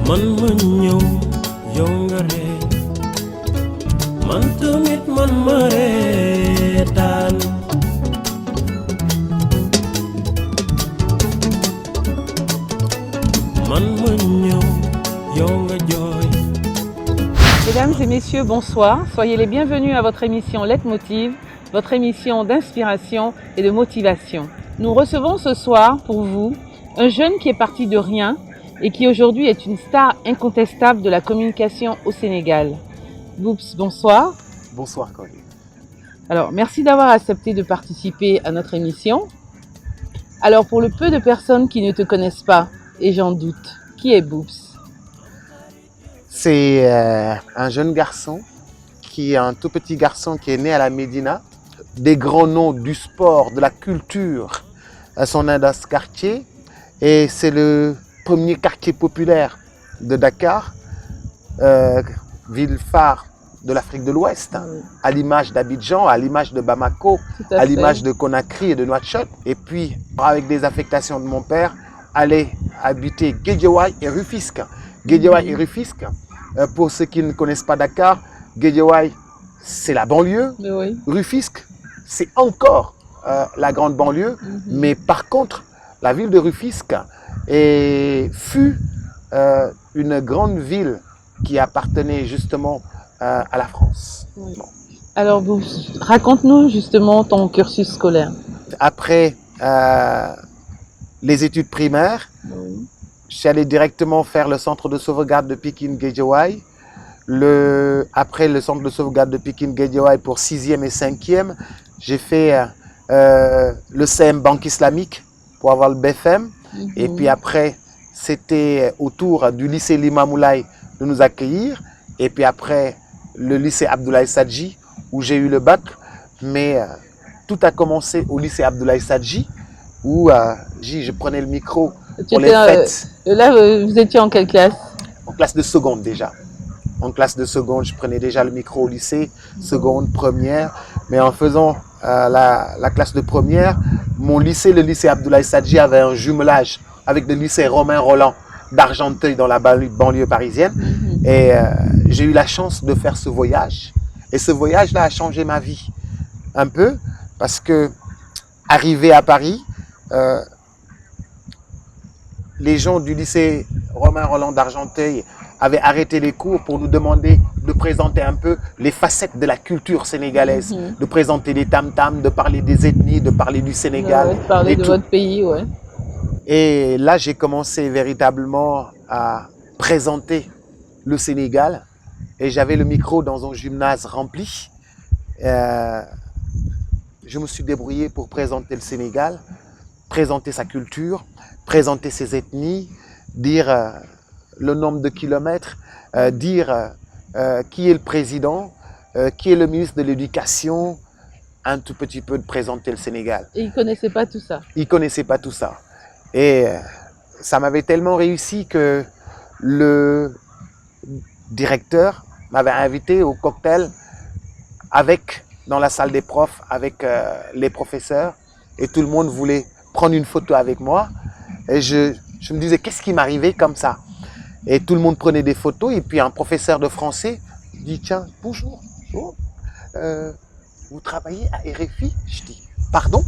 man ma ñëw yow nga ree man tamit man ma reetaan man ma ñëw yow nga jooy. Mesdames et messieurs, bonsoir. Soyez les bienvenus à votre émission Leitmotiv, votre émission d'inspiration et de motivation. Nous recevons ce soir pour vous un jeune qui est parti de rien et qui aujourd'hui est une star incontestable de la communication au Sénégal. Boops, bonsoir. Bonsoir Corinne. Alors, merci d'avoir accepté de participer à notre émission. Alors, pour le peu de personnes qui ne te connaissent pas, et j'en doute, qui est Boops? C'est un jeune garçon un tout petit garçon qui est né à la Médina. Des grands noms du sport, de la culture sont nés dans ce quartier. Et c'est le premier quartier populaire de Dakar, ville phare de l'Afrique de l'Ouest, à l'image d'Abidjan, à l'image de Bamako, à l'image de Conakry et de Nouakchott. Et puis, avec des affectations de mon père, aller habiter Guédiawaye et Rufisque. Guédiawaye et Rufisque, pour ceux qui ne connaissent pas Dakar, Guédiawaye, c'est la banlieue. Oui. Rufisque, c'est encore la grande banlieue. Mais par contre, la ville de Rufisque fut une grande ville qui appartenait justement à la France. Oui. Alors, Boops, raconte-nous justement ton cursus scolaire. Après les études primaires, je suis allé directement faire le centre de sauvegarde de Pikine-Guédiawaye. Après le centre de sauvegarde de Pikine-Guédiawaye pour 6e et 5e, j'ai fait le CM Banque Islamique pour avoir le BFM. Et puis après, c'était au tour du lycée Limamoulaye de nous accueillir. Et puis après, le lycée Abdoulaye Sadji, où j'ai eu le bac. Mais tout a commencé au lycée Abdoulaye Sadji, où je prenais le micro pour les fêtes. Là, vous étiez en quelle classe? En classe de seconde déjà. En classe de seconde, je prenais déjà le micro au lycée, seconde, première. Mais en faisant la classe de première, mon lycée, le lycée Abdoulaye Sadji, avait un jumelage avec le lycée Romain Roland d'Argenteuil dans la banlieue parisienne. Et j'ai eu la chance de faire ce voyage. Et ce voyage-là a changé ma vie un peu parce que, arrivé à Paris, les gens du lycée Romain Roland d'Argenteuil avaient arrêté les cours pour nous demander de présenter un peu les facettes de la culture sénégalaise, de présenter les tam-tams, de parler des ethnies, de parler du Sénégal. De parler de votre pays, ouais. Et là, j'ai commencé véritablement à présenter le Sénégal et j'avais le micro dans un gymnase rempli. Je me suis débrouillé pour présenter le Sénégal, présenter sa culture, présenter ses ethnies, dire le nombre de kilomètres, dire qui est le président, qui est le ministre de l'Éducation, un tout petit peu de présenter le Sénégal. Et ils ne connaissaient pas tout ça? Ils ne connaissaient pas tout ça. Et ça m'avait tellement réussi que le directeur m'avait invité au cocktail dans la salle des profs avec les professeurs et tout le monde voulait prendre une photo avec moi. Et je me disais, qu'est-ce qui m'arrivait comme ça? Et tout le monde prenait des photos et puis un professeur de français dit, tiens, bonjour, vous travaillez à RFI? Je dis, pardon?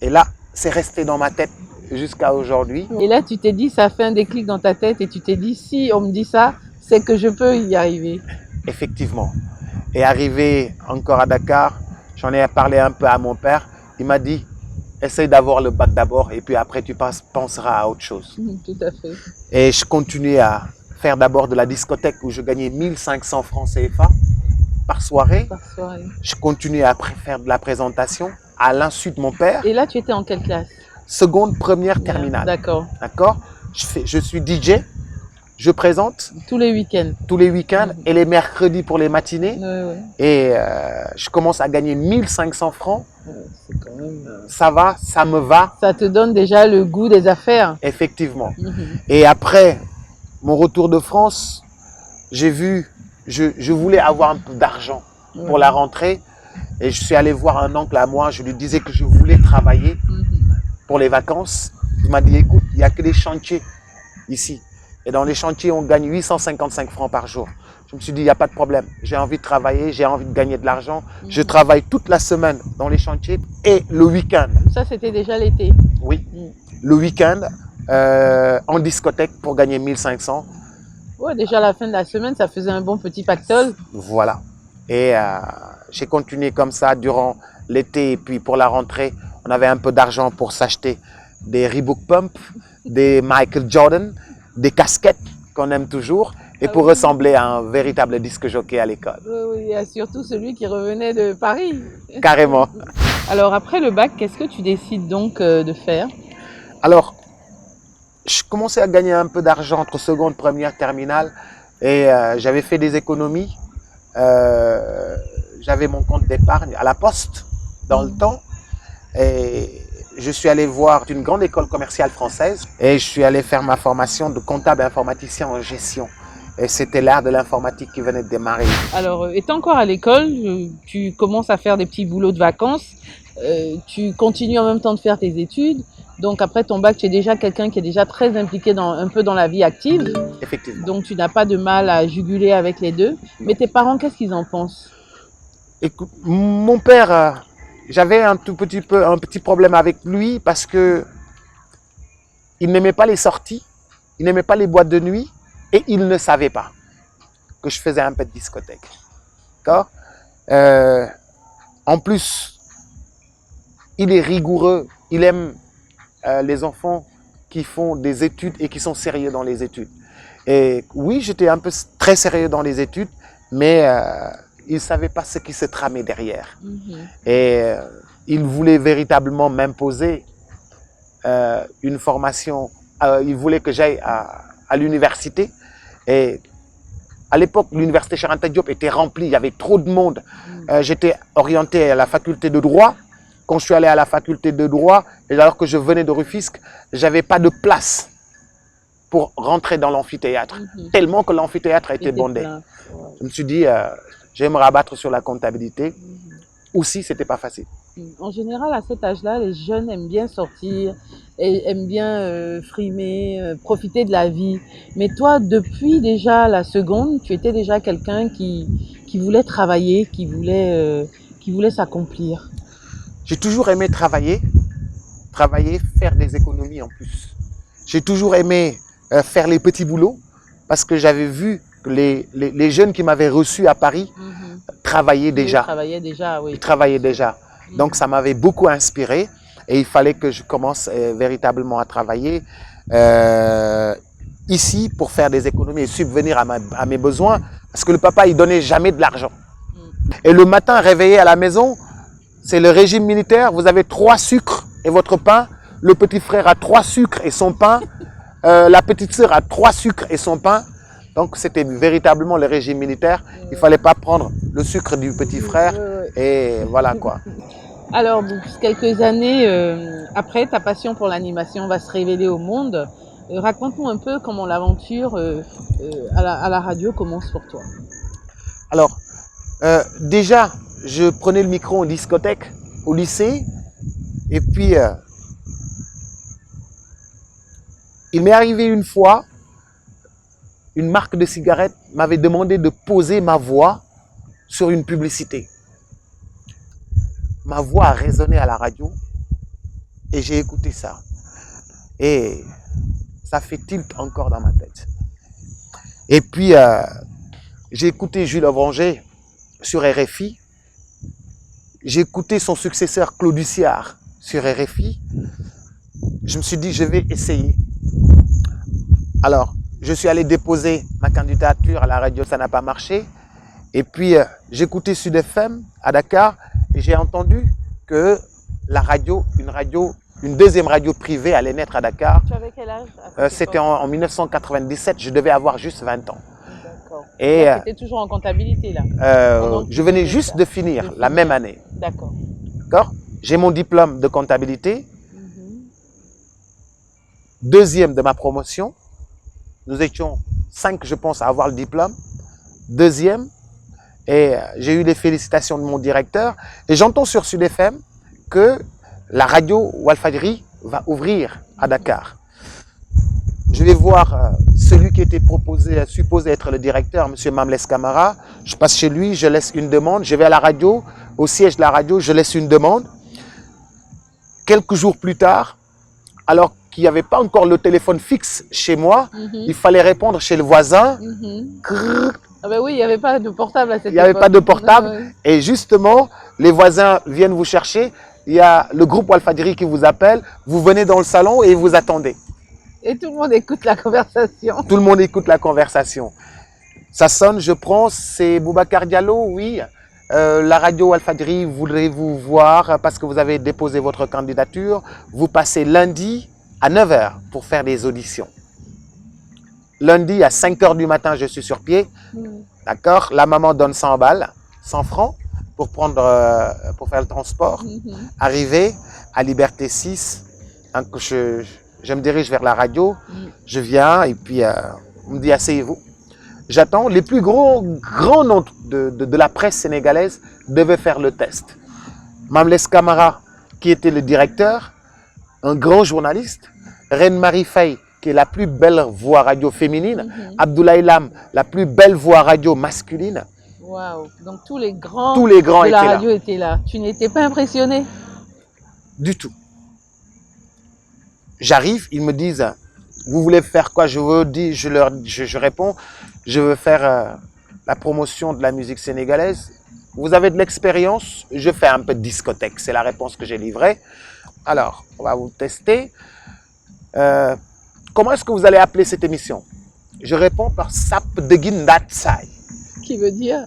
Et là, c'est resté dans ma tête jusqu'à aujourd'hui. Et là, tu t'es dit, ça a fait un déclic dans ta tête et tu t'es dit, si on me dit ça, c'est que je peux y arriver. Effectivement. Et arrivé encore à Dakar, j'en ai parlé un peu à mon père. Il m'a dit, essaye d'avoir le bac d'abord et puis après tu penseras à autre chose. Tout à fait. Et je continuais à faire d'abord de la discothèque où je gagnais 1500 francs CFA par soirée. Je continuais à faire de la présentation à l'insu de mon père. Et là, tu étais en quelle classe? Seconde, première, terminale. D'accord. D'accord. Je suis DJ. Je présente. Tous les week-ends. Tous les week-ends et les mercredis pour les matinées. Et je commence à gagner 1500 francs. C'est quand même... Ça va, ça me va. Ça te donne déjà le goût des affaires. Effectivement. Et après mon retour de France, j'ai vu, je voulais avoir un peu d'argent pour la rentrée. Et je suis allé voir un oncle à moi, je lui disais que je voulais travailler pour les vacances. Il m'a dit, écoute, il n'y a que des chantiers ici. Et dans les chantiers, on gagne 855 francs par jour. Je me suis dit, il n'y a pas de problème. J'ai envie de travailler, j'ai envie de gagner de l'argent. Je travaille toute la semaine dans les chantiers et le week-end. Ça, c'était déjà l'été. Oui, le week-end en discothèque pour gagner 1500. Ouais, déjà à la fin de la semaine, ça faisait un bon petit pactole. Voilà. Et j'ai continué comme ça durant l'été. Et puis pour la rentrée, on avait un peu d'argent pour s'acheter des Reebok Pump, des Michael Jordan, des casquettes qu'on aime toujours. Et pour ressembler à un véritable disque jockey à l'école. Oui, et surtout celui qui revenait de Paris. Carrément. Alors après le bac, qu'est-ce que tu décides donc de faire? Alors, je commençais à gagner un peu d'argent entre seconde, première, terminale. Et j'avais fait des économies. J'avais mon compte d'épargne à la Poste dans le temps. Et je suis allé voir une grande école commerciale française. Et je suis allé faire ma formation de comptable informaticien en gestion. Et c'était l'art de l'informatique qui venait de démarrer. Alors, étant encore à l'école, tu commences à faire des petits boulots de vacances. Tu continues en même temps de faire tes études. Donc, après ton bac, tu es déjà quelqu'un qui est déjà très impliqué un peu dans la vie active. Effectivement. Donc, tu n'as pas de mal à juguler avec les deux. Mais tes parents, qu'est-ce qu'ils en pensent? Écoute, mon père, j'avais un petit problème avec lui parce que il n'aimait pas les sorties, il n'aimait pas les boîtes de nuit. Et il ne savait pas que je faisais un peu de discothèque. D'accord? En plus, il est rigoureux. Il aime les enfants qui font des études et qui sont sérieux dans les études. Et oui, j'étais un peu très sérieux dans les études, mais il ne savait pas ce qui se tramait derrière. Et il voulait véritablement m'imposer une formation. Il voulait que j'aille à l'université. Et à l'époque, l'université Cheikh Anta Diop était remplie, il y avait trop de monde. J'étais orienté à la faculté de droit. Quand je suis allé à la faculté de droit, et alors que je venais de Rufisque, je n'avais pas de place pour rentrer dans l'amphithéâtre. Tellement que l'amphithéâtre était bondé. Je me suis dit, je vais me rabattre sur la comptabilité. Aussi, ce n'était pas facile. En général, à cet âge-là, les jeunes aiment bien sortir, aiment bien frimer, profiter de la vie. Mais toi, depuis déjà la seconde, tu étais déjà quelqu'un qui voulait travailler, qui voulait s'accomplir. J'ai toujours aimé travailler, faire des économies en plus. J'ai toujours aimé faire les petits boulots parce que j'avais vu que les jeunes qui m'avaient reçu à Paris travaillaient déjà. Ils travaillaient déjà. Donc ça m'avait beaucoup inspiré et il fallait que je commence véritablement à travailler ici pour faire des économies et subvenir à mes besoins parce que le papa il donnait jamais de l'argent. Et le matin réveillé à la maison, c'est le régime militaire, vous avez 3 sucres et votre pain, le petit frère a 3 sucres et son pain, la petite sœur a 3 sucres et son pain. Donc c'était véritablement le régime militaire. Il ne fallait pas prendre le sucre du petit frère et voilà quoi. Alors, quelques années après, ta passion pour l'animation va se révéler au monde. Raconte-nous un peu comment l'aventure à la radio commence pour toi. Alors, déjà, je prenais le micro en discothèque au lycée et puis il m'est arrivé une fois, une marque de cigarettes m'avait demandé de poser ma voix sur une publicité. Ma voix a résonné à la radio et j'ai écouté ça. Et ça fait tilt encore dans ma tête. Et puis, j'ai écouté Jules Ovranger sur RFI. J'ai écouté son successeur Claude Hussiard sur RFI. Je me suis dit, je vais essayer. Alors, je suis allé déposer ma candidature à la radio, ça n'a pas marché. Et puis, j'ai écouté Sud FM à Dakar et j'ai entendu que la radio, une deuxième radio privée allait naître à Dakar. Tu avais quel âge? C'était en 1997, je devais avoir juste 20 ans. D'accord. Et tu étais toujours en comptabilité là? Je venais juste de finir la même année. D'accord. D'accord? J'ai mon diplôme de comptabilité, deuxième de ma promotion. Nous étions 5, je pense, à avoir le diplôme. Deuxième. Et j'ai eu les félicitations de mon directeur. Et j'entends sur Sud FM que la radio Walfadjri va ouvrir à Dakar. Je vais voir celui qui était supposé être le directeur, M. Mamles Camara. Je passe chez lui, je laisse une demande. Je vais à la radio, au siège de la radio, je laisse une demande. Quelques jours plus tard, alors qu'il n'y avait pas encore le téléphone fixe chez moi, il fallait répondre chez le voisin. Ah ben oui, il n'y avait pas de portable à cette époque. Il n'y avait pas de portable. Et justement, les voisins viennent vous chercher. Il y a le groupe Walfadjri qui vous appelle. Vous venez dans le salon et vous attendez. Et tout le monde écoute la conversation. Tout le monde écoute la conversation. Ça sonne, je prends, c'est Boubacar Diallo, oui. La radio Walfadjri voudrait vous voir parce que vous avez déposé votre candidature. Vous passez lundi à 9 h pour faire des auditions. Lundi à 5 h du matin, je suis sur pied. D'accord? La maman donne 100 balles, 100 francs pour faire le transport. Arrivé à Liberté 6, hein, je me dirige vers la radio. Je viens et puis on me dit asseyez-vous. J'attends. Les plus grands noms de la presse sénégalaise devaient faire le test. Mamles Camara, qui était le directeur, un grand journaliste. Reine Marie Faye, qui est la plus belle voix radio féminine. Abdoulaye Lam, la plus belle voix radio masculine. Waouh! Donc tous les grands de la radio étaient là. Tu n'étais pas impressionné? Du tout. J'arrive, ils me disent, vous voulez faire quoi? Je réponds, je veux faire la promotion de la musique sénégalaise. Vous avez de l'expérience? Je fais un peu de discothèque, c'est la réponse que j'ai livrée. Alors, on va vous tester. Comment est-ce que vous allez appeler cette émission? Je réponds par Sap Degin Datsai. Qui veut dire?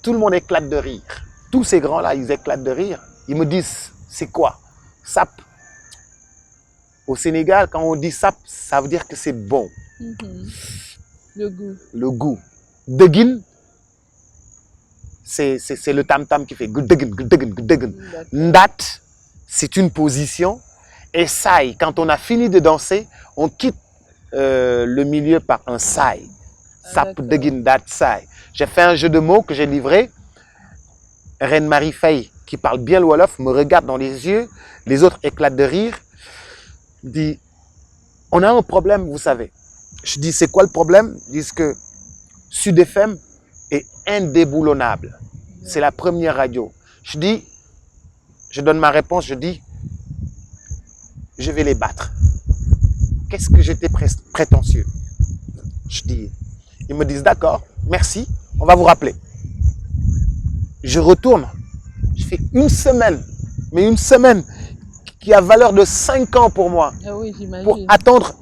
Tout le monde éclate de rire. Tous ces grands-là, ils éclatent de rire. Ils me disent, c'est quoi? Sap. Au Sénégal, quand on dit sap, ça veut dire que c'est bon. Le goût. Le goût. Degin, c'est le tam-tam qui fait gudegin, gudegin, gudegin. Ndat, c'est une position. Et sai, quand on a fini de danser, on quitte le milieu par un sai. Sap degin dat sai. J'ai fait un jeu de mots que j'ai livré. Reine Marie Faye, qui parle bien le Wolof, me regarde dans les yeux. Les autres éclatent de rire. Dit, on a un problème, vous savez. Je dis, c'est quoi le problème? Ils disent que Sud FM est indéboulonnable. C'est la première radio. Je dis, je donne ma réponse, je dis, je vais les battre. Qu'est-ce que j'étais prétentieux? Je dis, ils me disent, d'accord, merci, on va vous rappeler. Je retourne, je fais une semaine, mais une semaine qui a valeur de 5 ans pour moi, oui, pour attendre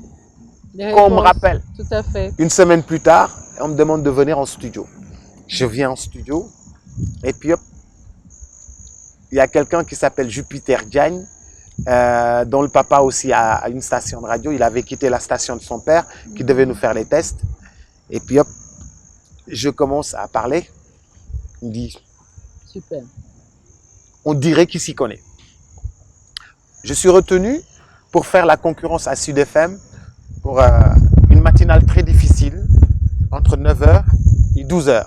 qu'on me rappelle. Tout à fait. Une semaine plus tard, on me demande de venir en studio. Je viens en studio, et puis hop, il y a quelqu'un qui s'appelle Jupiter Diagne, dont le papa aussi a une station de radio. Il avait quitté la station de son père, qui devait nous faire les tests. Et puis hop, je commence à parler. Il me dit, super. On dirait qu'il s'y connaît. Je suis retenu pour faire la concurrence à Sud FM pour une matinale très difficile, entre 9 h et 12 h.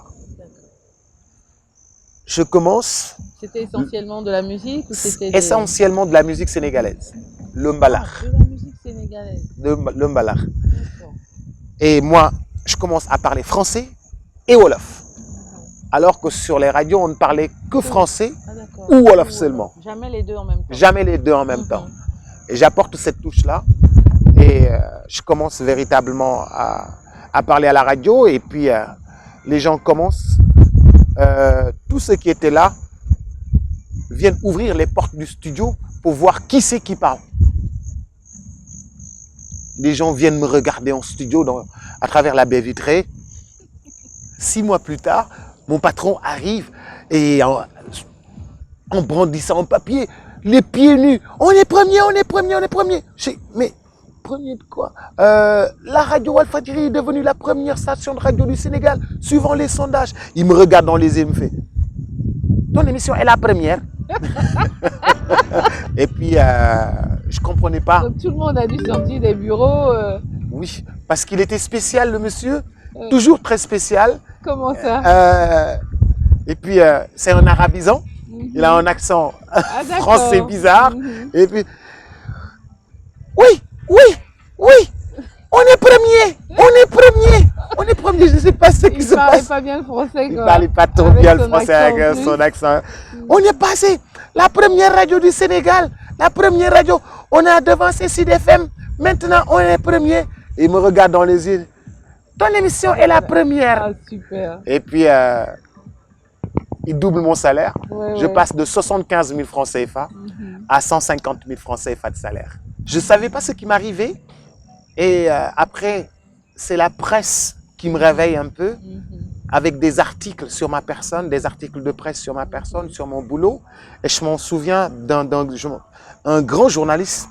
Je commence. C'était essentiellement de la musique ou c'était essentiellement de la musique sénégalaise. Le mbalar. De la musique sénégalaise. Le mbalar. Et moi, je commence à parler français et Wolof. Alors que sur les radios, on ne parlait que français ou Wolof seulement. Jamais les deux en même temps. Jamais les deux en même temps. Et j'apporte cette touche-là et je commence véritablement à parler à la radio et puis les gens commencent, tous ceux qui étaient là viennent ouvrir les portes du studio pour voir qui c'est qui parle. Les gens viennent me regarder en studio à travers la baie vitrée. 6 mois plus tard, mon patron arrive et en brandissant un papier, les pieds nus. On est premier, on est premier, on est premier. Mais premier de quoi? La radio Walfadjri est devenue la première station de radio du Sénégal, suivant les sondages. Il me regarde dans les yeux et me fait, ton émission est la première. Et puis, je ne comprenais pas. Donc tout le monde a dû sortir des bureaux. Oui, parce qu'il était spécial, le monsieur. Toujours très spécial. Comment ça? Et puis, c'est un arabisant. Il a un accent français bizarre. Et puis, oui, on est premier. On est premier, je ne sais pas ce qui Il se parlait passe. pas bien le français, Il quoi. ne parlait pas trop Avec bien le son français accent en avec plus. son accent. On est passé, la première radio du Sénégal, la première radio, on a devancé Sud FM, maintenant on est premier. Il me regarde dans les yeux, ton émission est la première. Ah, super. Et puis, il double mon salaire. Ouais, Je ouais. passe de 75 000 francs CFA à 150 000 francs CFA de salaire. Je ne savais pas ce qui m'arrivait. Et après, c'est la presse qui me réveille un peu avec des articles sur ma personne, des articles de presse sur ma personne, sur mon boulot. Et je m'en souviens un grand journaliste,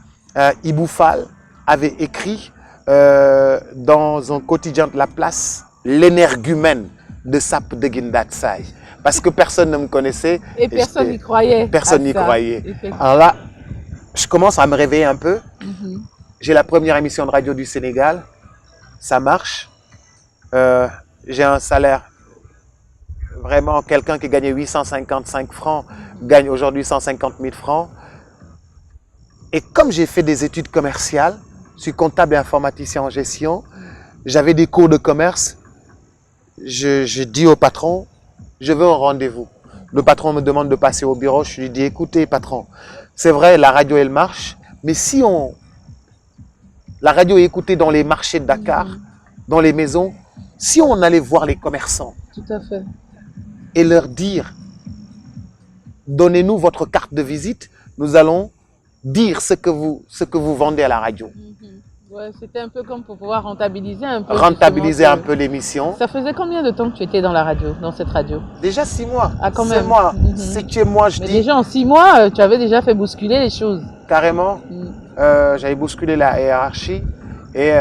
Ibou Fall, avait écrit dans un quotidien de la place l'énergumène de Sap de Guindatsai. Parce que personne ne me connaissait. Et personne n'y croyait. Personne à n'y ça. croyait. Effectivement. Alors là, je commence à me réveiller un peu. J'ai la première émission de radio du Sénégal. Ça marche. J'ai un salaire. Vraiment, quelqu'un qui gagnait 855 francs gagne aujourd'hui 150 000 francs. Et comme j'ai fait des études commerciales, je suis comptable et informaticien en gestion, j'avais des cours de commerce. Je dis au patron, je veux un rendez-vous. Le patron me demande de passer au bureau. Je lui dis, écoutez, patron, c'est vrai, la radio, elle marche. Mais si la radio est écoutée dans les marchés de Dakar, dans les maisons, si on allait voir les commerçants Tout à fait. et leur dire, donnez-nous votre carte de visite, nous allons dire ce que vous vendez à la radio. Ouais, c'était un peu comme pour pouvoir rentabiliser un peu. Rentabiliser justement, un peu l'émission. Ça faisait combien de temps que tu étais dans la radio, dans cette radio? Déjà 6 mois. Ah, quand C'est même. moi. Mhm. 7e mois, je Mais dis déjà en 6 mois, tu avais déjà fait bousculer les choses. carrément. Mm. J'avais bousculé la hiérarchie et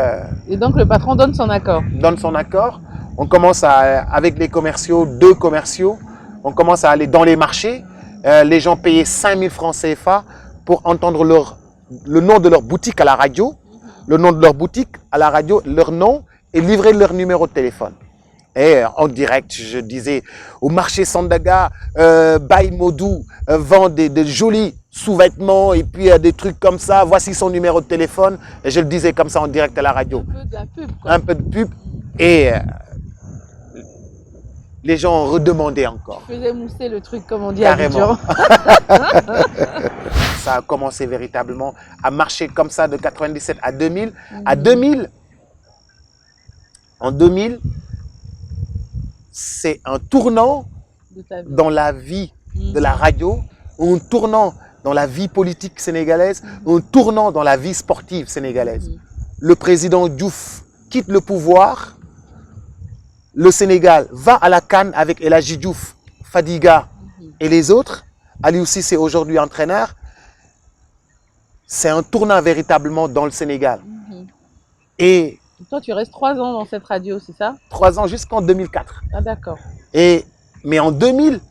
Et donc le patron donne son accord. donne son accord. On commence avec les commerciaux, 2 commerciaux, on commence à aller dans les marchés. Les gens payaient 5 000 francs CFA pour entendre le nom de leur boutique à la radio, le nom de leur boutique à la radio, leur nom et livrer leur numéro de téléphone. Et en direct, je disais au marché Sandaga, Baye Modou vend des jolis sous-vêtements et puis des trucs comme ça. Voici son numéro de téléphone. Et je le disais comme ça en direct à la radio. Un peu de la pub, quoi. Un peu de pub. Et les gens ont redemandé encore. Tu faisais mousser le truc, comme on dit à Carrément. Abidjan. Ça a commencé véritablement à marcher comme ça de 97 à 2000. À 2000, en 2000, c'est un tournant De ta vie. dans la vie de la radio, un tournant dans la vie politique sénégalaise, un tournant dans la vie sportive sénégalaise. Le président Diouf quitte le pouvoir, le Sénégal va à la CAN avec El Hadji Diouf, Fadiga et les autres. Aliou Cissé est aujourd'hui entraîneur. C'est un tournant véritablement dans le Sénégal. Et Toi, tu restes 3 ans dans cette radio, c'est ça? 3 ans jusqu'en 2004. Ah, d'accord. Mais en 2000,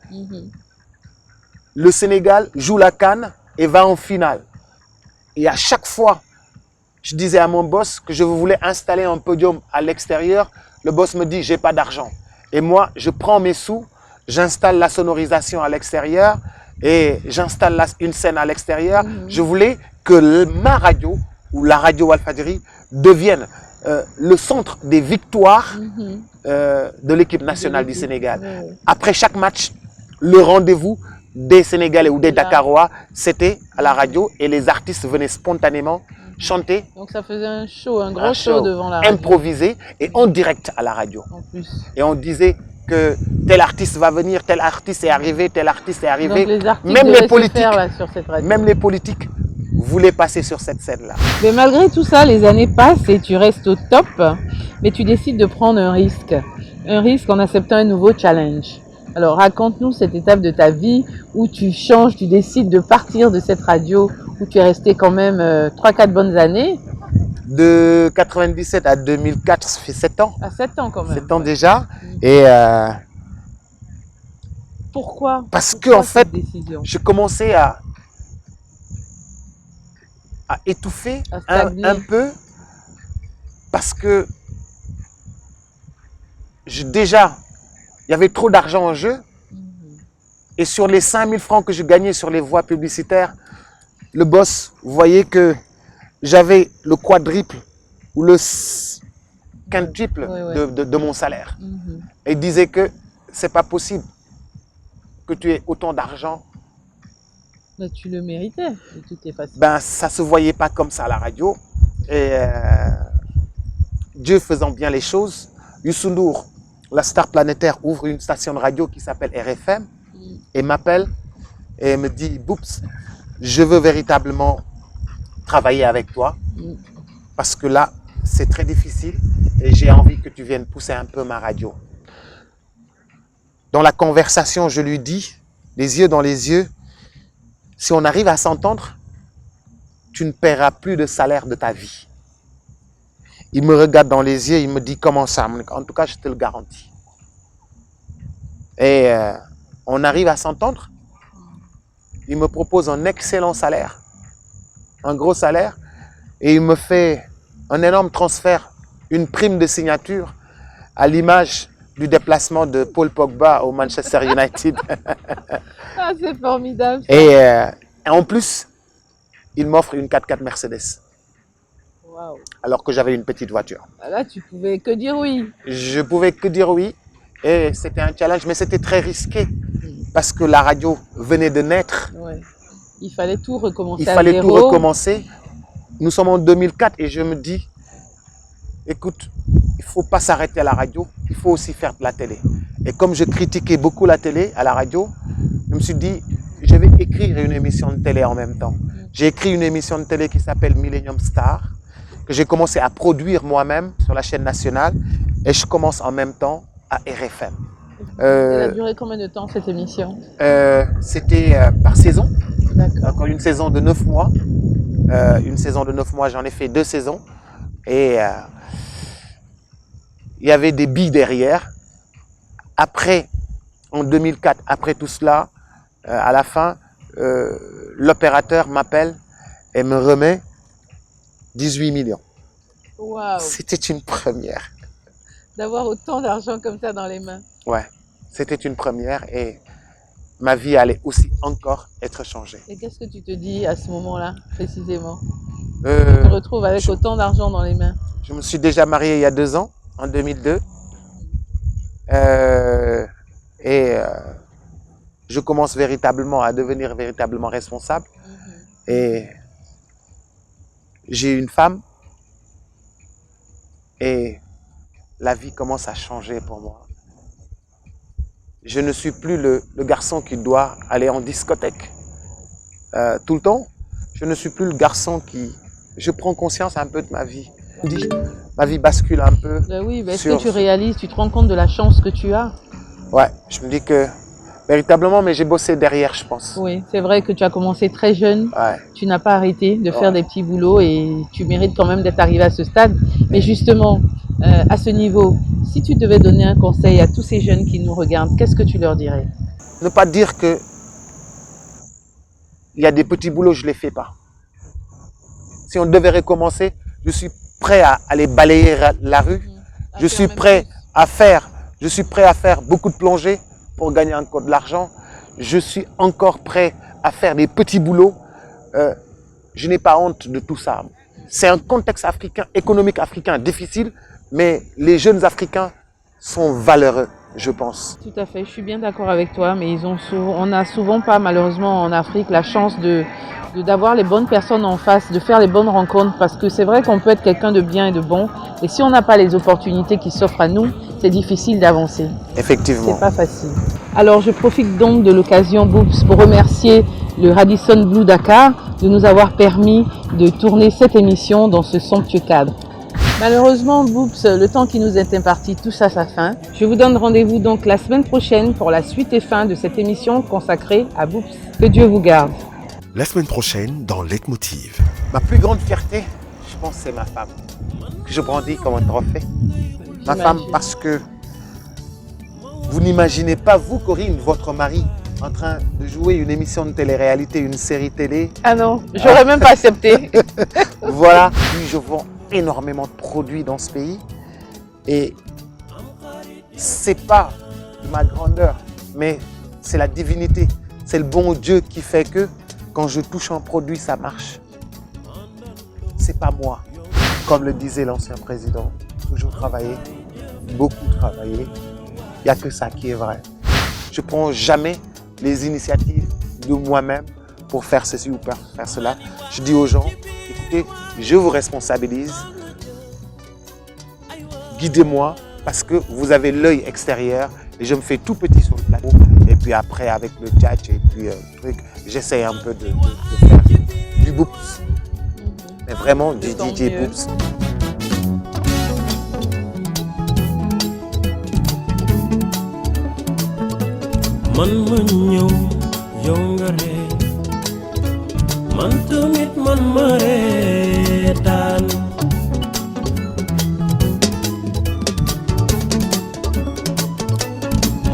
le Sénégal joue la CAN et va en finale. Et à chaque fois, je disais à mon boss que je voulais installer un podium à l'extérieur. Le boss me dit, j'ai pas d'argent. Et moi, je prends mes sous, j'installe la sonorisation à l'extérieur et j'installe une scène à l'extérieur. Je voulais que ma radio, ou la radio Walfadjri, devienne le centre des victoires de l'équipe nationale du Sénégal. Après chaque match, le rendez-vous des Sénégalais ou des Dakarois, c'était à la radio et les artistes venaient spontanément chanter. Donc ça faisait un show, un gros show devant la radio. Improvisé et en direct à la radio. En plus. Et on disait que tel artiste va venir, tel artiste est arrivé, tel artiste est arrivé. Donc les artistes Même devaient les se politiques, faire, là, sur cette radio. même les politiques voulaient passer sur cette scène-là. Mais malgré tout ça, les années passent et tu restes au top, mais tu décides de prendre un risque en acceptant un nouveau challenge. Alors raconte-nous cette étape de ta vie où tu changes, tu décides de partir de cette radio où tu es resté quand même 3-4 bonnes années. De 97 à 2004, ça fait 7 ans. À 7 ans quand même. 7 ans déjà. Et Pourquoi? parce que Pourquoi en fait, cette décision? je commençais à étouffer À stagner. un peu parce que déjà, il y avait trop d'argent en jeu. Et sur les 5 000 francs que je gagnais sur les voies publicitaires, le boss voyait que j'avais le quadruple ou le quintuple Ouais. de mon salaire. Mhm. Et il disait que c'est pas possible que tu aies autant d'argent. Mais tu le méritais, de toutes les façons. Ben, ça se voyait pas comme ça à la radio. Et Dieu faisant bien les choses, Youssou N'Dour, la star planétaire, ouvre une station de radio qui s'appelle RFM et m'appelle et me dit, Boops, je veux véritablement travailler avec toi parce que là, c'est très difficile et j'ai envie que tu viennes pousser un peu ma radio. Dans la conversation, je lui dis, les yeux dans les yeux, si on arrive à s'entendre, tu ne paieras plus de salaire de ta vie. Il me regarde dans les yeux, il me dit, comment ça? En tout cas, je te le garantis. Et on arrive à s'entendre. Il me propose un excellent salaire, un gros salaire, et il me fait un énorme transfert, une prime de signature à l'image du déplacement de Paul Pogba au Manchester United. Ah, c'est formidable. Ça. Et en plus, il m'offre une 4x4 Mercedes, Waouh. alors que j'avais une petite voiture. Là, tu pouvais que dire oui. Je pouvais que dire oui, et c'était un challenge, mais c'était très risqué, parce que la radio venait de naître. Ouais. Il fallait tout recommencer Il à fallait zéro. tout recommencer. Nous sommes en 2004 et je me dis, écoute, il ne faut pas s'arrêter à la radio, il faut aussi faire de la télé. Et comme je critiquais beaucoup la télé à la radio, je me suis dit, je vais écrire une émission de télé en même temps. J'ai écrit une émission de télé qui s'appelle Millennium Star, que j'ai commencé à produire moi-même sur la chaîne nationale, et je commence en même temps à RFM. Elle a duré combien de temps cette émission? C'était par saison, D'accord. encore une saison de 9 mois. Une saison de 9 mois, j'en ai fait 2 saisons. Et il y avait des billes derrière. Après, en 2004, après tout cela, à la fin, l'opérateur m'appelle et me remet 18 millions. Waouh. C'était une première. D'avoir autant d'argent comme ça dans les mains. Ouais, c'était une première et ma vie allait aussi encore être changée. Et qu'est-ce que tu te dis à ce moment-là, précisément? Tu te Euh, retrouves avec autant d'argent dans les mains. je me suis déjà marié il y a 2 ans, en 2002. Je commence véritablement à devenir véritablement responsable. Et j'ai une femme. Et la vie commence à changer pour moi. Je ne suis plus le garçon qui doit aller en discothèque tout le temps. Je ne suis plus le garçon qui... Je prends conscience un peu de ma vie. Ma vie bascule un peu. Ben oui, ben est-ce Sur- que tu réalises, tu te rends compte de la chance que tu as? Ouais, je me dis que véritablement, mais j'ai bossé derrière, je pense. Oui, c'est vrai que tu as commencé très jeune, Ouais. tu n'as pas arrêté de faire Ouais. des petits boulots et tu mérites quand même d'être arrivé à ce stade. Mais justement, à ce niveau, si tu devais donner un conseil à tous ces jeunes qui nous regardent, qu'est-ce que tu leur dirais? Ne pas dire que il y a des petits boulots, je ne les fais pas. Si on devait recommencer, je suis prêt à aller balayer la rue. Je suis prêt à faire beaucoup de plongées pour gagner encore de l'argent. Je suis encore prêt à faire des petits boulots. Je n'ai pas honte de tout ça. C'est un contexte africain, économique africain difficile, mais les jeunes Africains sont valeureux, je pense. Tout à fait, je suis bien d'accord avec toi, mais on n'a souvent pas, malheureusement, en Afrique, la chance d'avoir les bonnes personnes en face, de faire les bonnes rencontres, parce que c'est vrai qu'on peut être quelqu'un de bien et de bon, et si on n'a pas les opportunités qui s'offrent à nous, c'est difficile d'avancer. Effectivement. C'est pas facile. Alors, je profite donc de l'occasion, Boops, pour remercier le Radisson Blu Dakar de nous avoir permis de tourner cette émission dans ce somptueux cadre. Malheureusement, Boops, le temps qui nous est imparti touche à sa fin. Je vous donne rendez-vous donc la semaine prochaine pour la suite et fin de cette émission consacrée à Boops. Que Dieu vous garde. La semaine prochaine dans Leitmotiv. Ma plus grande fierté, je pense, c'est ma femme, que je brandis comme un trophée. Ma femme, parce que vous n'imaginez pas, vous, Corinne, votre mari, en train de jouer une émission de télé-réalité, une série télé. Ah non, j'aurais même pas accepté. Voilà, puis je vends énormément de produits dans ce pays. Et c'est pas de ma grandeur, mais c'est la divinité. C'est le bon Dieu qui fait que quand je touche un produit, ça marche. C'est pas moi, comme le disait l'ancien président. toujours travaillé, beaucoup travaillé. Il n'y a que ça qui est vrai. Je ne prends jamais les initiatives de moi-même pour faire ceci ou pour faire cela. Je dis aux gens, écoutez, je vous responsabilise, guidez-moi parce que vous avez l'œil extérieur et je me fais tout petit sur le plateau. Et puis après, avec le tchatch et puis le truc, j'essaie un peu de faire du boops. Mais vraiment du D'autant DJ mieux. boops. man ma ñëw yow nga ree man tamit man ma reetaan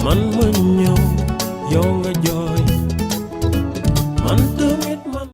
man ma ñëw yow